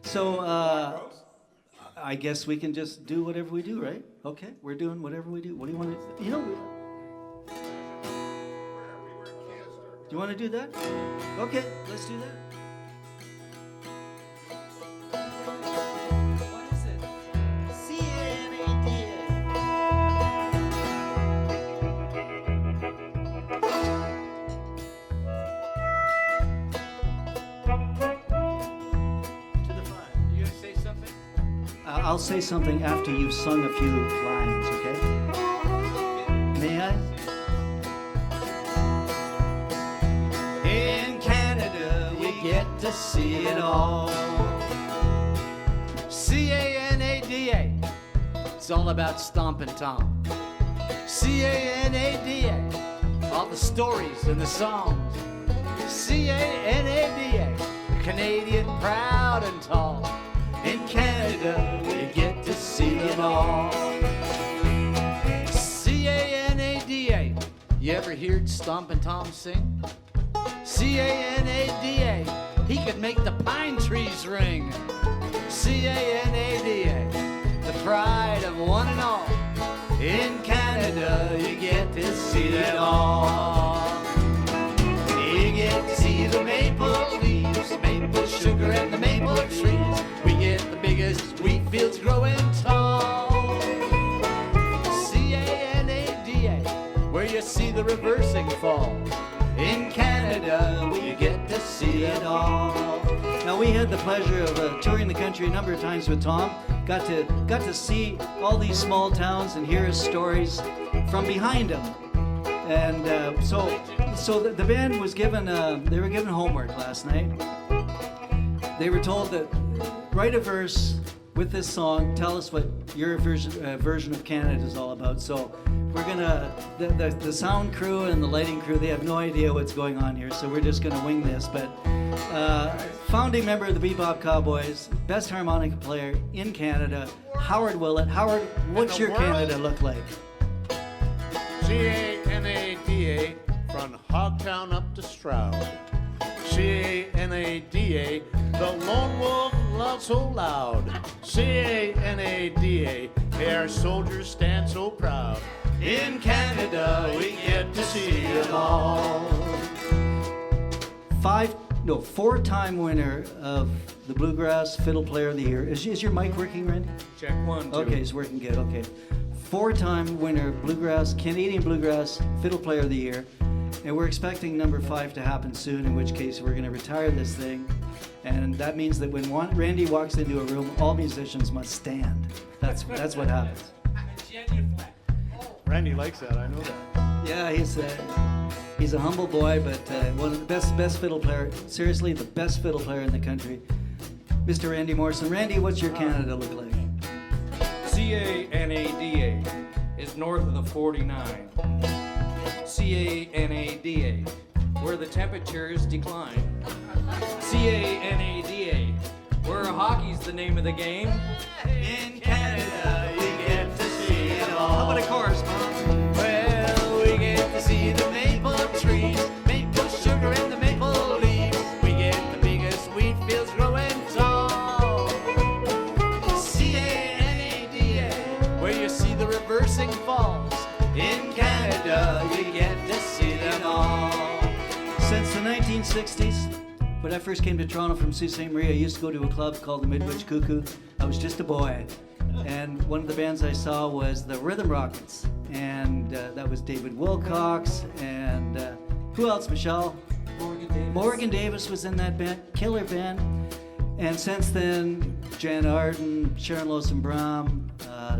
So I guess we can just do whatever we do, right? Okay, we're doing whatever we do. What do you want to? Do you want to do that? Okay, let's do that. What is it? To the front. You gonna say something? I'll say something after you've sung a few lines, okay? May I? In Canada, we get to see it all. C-A-N-A-D-A. It's all about Stompin Tom. C-A-N-A-D-A. All the stories and the songs. C-A-N-A-D-A. The Canadian proud and tall. In Canada, we get to see it all. C-A-N-A-D-A. You ever heard Stompin Tom sing? C-A-N-A-D-A. He could make the pine trees ring. C-A-N-A-D-A. The pride of one and all. In Canada, you get to see it all. You get to see the maple leaves, maple sugar, and the maple trees. We get the biggest wheat fields growing tall. C-A-N-A-D-A. Where you see the reversing fall. In Canada, we get to see it all. Now, we had the pleasure of touring the country a number of times with Tom. Got to see all these small towns and hear his stories from behind him. And so the band was given they were given homework last night. They were told that write a verse with this song. Tell us what your version of Canada is all about. So we're gonna the sound crew and the lighting crew, they have no idea what's going on here. So we're just gonna wing this. But founding member of the Bebop Cowboys, best harmonica player in Canada, Howard Willett. Howard, what's your Canada look like? C-A-N-A-D-A, from Hogtown up to Stroud. C-A-N-A-D-A, the lone wolf loves so loud. C-A-N-A-D-A, our soldiers stand so proud. In Canada, we get to see it all. Four-time winner of the Bluegrass Fiddle Player of the Year. Is your mic working, Randy? Check 1, 2. Okay, it's working good. Okay. Four-time winner, Canadian Bluegrass Fiddle Player of the Year. And we're expecting number 5 to happen soon, in which case we're going to retire this thing. And that means that when Randy walks into a room, all musicians must stand. That's what happens. Randy likes that, I know that. Yeah, he's a humble boy, but one of the best fiddle player. Seriously, the best fiddle player in the country, Mr. Randy Morrison. Randy, what's your Canada look like? C-A-N-A-D-A is north of the 49. C-A-N-A-D-A, where the temperatures decline. C-A-N-A-D-A, where hockey's the name of the game. In Canada, we get to see it all. How about a chorus, Mom? Well, we get to see the maple trees, maple sugar and the maple leaves. We get the biggest wheat fields growing tall. C-A-N-A-D-A, where you see the reversing falls. In Canada, we get to see them all. Since the 1960s, when I first came to Toronto from Sault Ste. Marie, I used to go to a club called the Midwich Cuckoo. I was just a boy. And one of the bands I saw was the Rhythm Rockets. And that was David Wilcox. And who else, Michelle? Morgan Davis was in that band, killer band. And since then, Jan Arden, Sharon Lawson-Brown,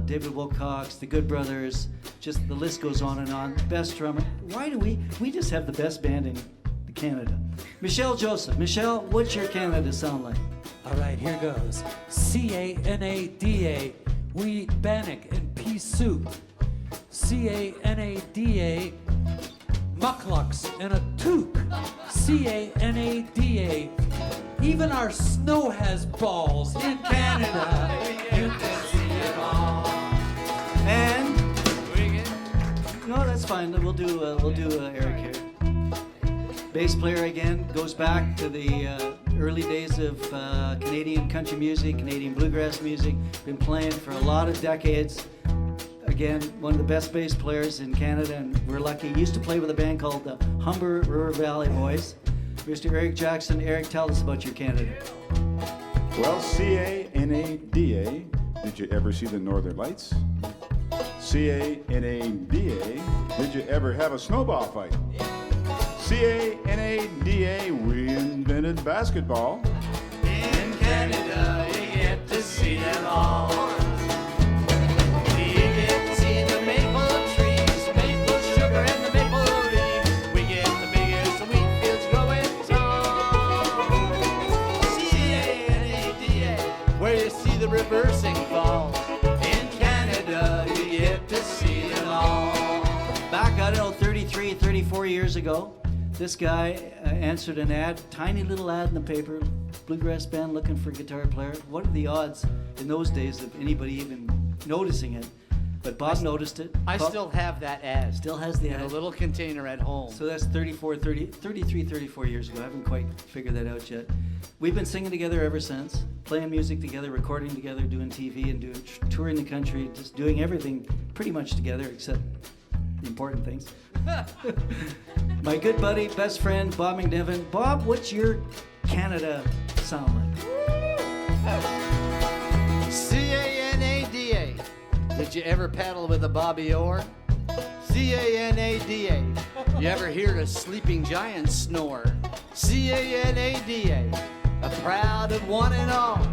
David Wilcox, the Good Brothers, just the list goes on and on. Best drummer. Why do we just have the best band in Canada? Michelle Josef. Michelle, what's your Canada sound like? All right, here goes. C-A-N-A-D-A, we eat bannock and pea soup. C-A-N-A-D-A, mucklucks and a toque. C-A-N-A-D-A, even our snow has balls. In Canada, you can see it all. And no, that's fine. We'll do Eric here. Bass player again, goes back to the early days of Canadian country music, Canadian bluegrass music. Been playing for a lot of decades. Again, one of the best bass players in Canada, and we're lucky. Used to play with a band called the Humber River Valley Boys. Mr. Eric Jackson. Eric, tell us about your Canada. Well, C-A-N-A-D-A. Did you ever see the Northern Lights? C-A-N-A-D-A. Did you ever have a snowball fight? C-A-N-A-D-A. We invented basketball. In Canada, you get to see it all. You get to see the maple trees, maple sugar and the maple leaves. We get the biggest wheat fields growing tall. C-A-N-A-D-A, where you see the reversing falls. In Canada, you get to see it all. Back, I don't know, 33, 34 years ago, this guy answered an ad, tiny little ad in the paper, bluegrass band looking for a guitar player. What are the odds in those days of anybody even noticing it? But Bob noticed it. I Bob still have that ad. still has the in a ad. little container at home. So that's 33, 34 years ago. I haven't quite figured that out yet. We've been singing together ever since, playing music together, recording together, doing TV and doing touring the country, just doing everything pretty much together except the important things. My good buddy, best friend, Bob McNiven. Bob, what's your Canada sound like? C-A-N-A-D-A. Did you ever paddle with a bobby oar? C-A-N-A-D-A. You ever hear a sleeping giant snore? C-A-N-A-D-A. A proud of one and all.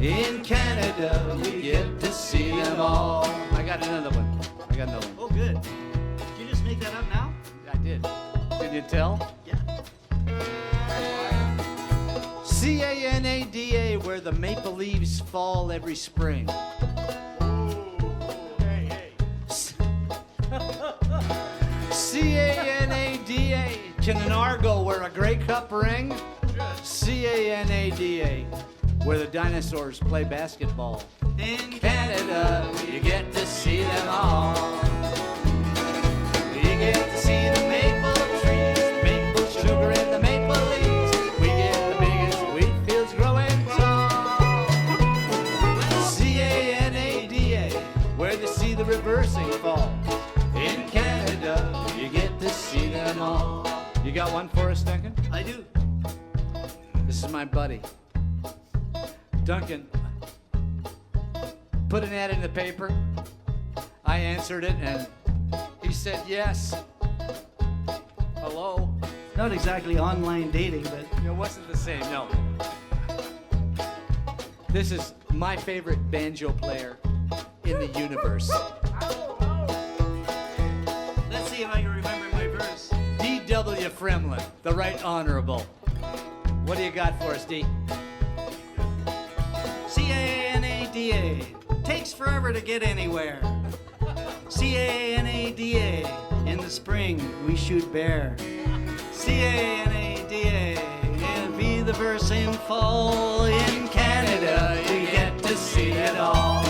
In Canada, we get to see them all. I got another one. Oh, good. Did you just make that up now? I did. Did you tell? Yeah. C-A-N-A-D-A, where the maple leaves fall every spring. C-A-N-A-D-A, can an Argo wear a Grey Cup ring? C-A-N-A-D-A, where the dinosaurs play basketball. In Canada, you get to see them all. You get to see the maple trees, maple sugar and the maple leaves. We get the biggest wheat fields growing tall. C-A-N-A-D-A, where they see the reversing fall. In Canada, you get to see them all. You got one for us, Duncan? I do. This is my buddy. Duncan put an ad in the paper. I answered it and he said yes. Hello? Not exactly online dating, but It wasn't the same, no. This is my favorite banjo player in the universe. let's see if I can remember my verse. D.W. Fremlin, the Right Honorable. What do you got for us, D? C-A-N-A-D-A. Takes forever to get anywhere. C-A-N-A-D-A. In the spring, we shoot bear. C-A-N-A-D-A. And be the verse in fall. In Canada, you get to see it all.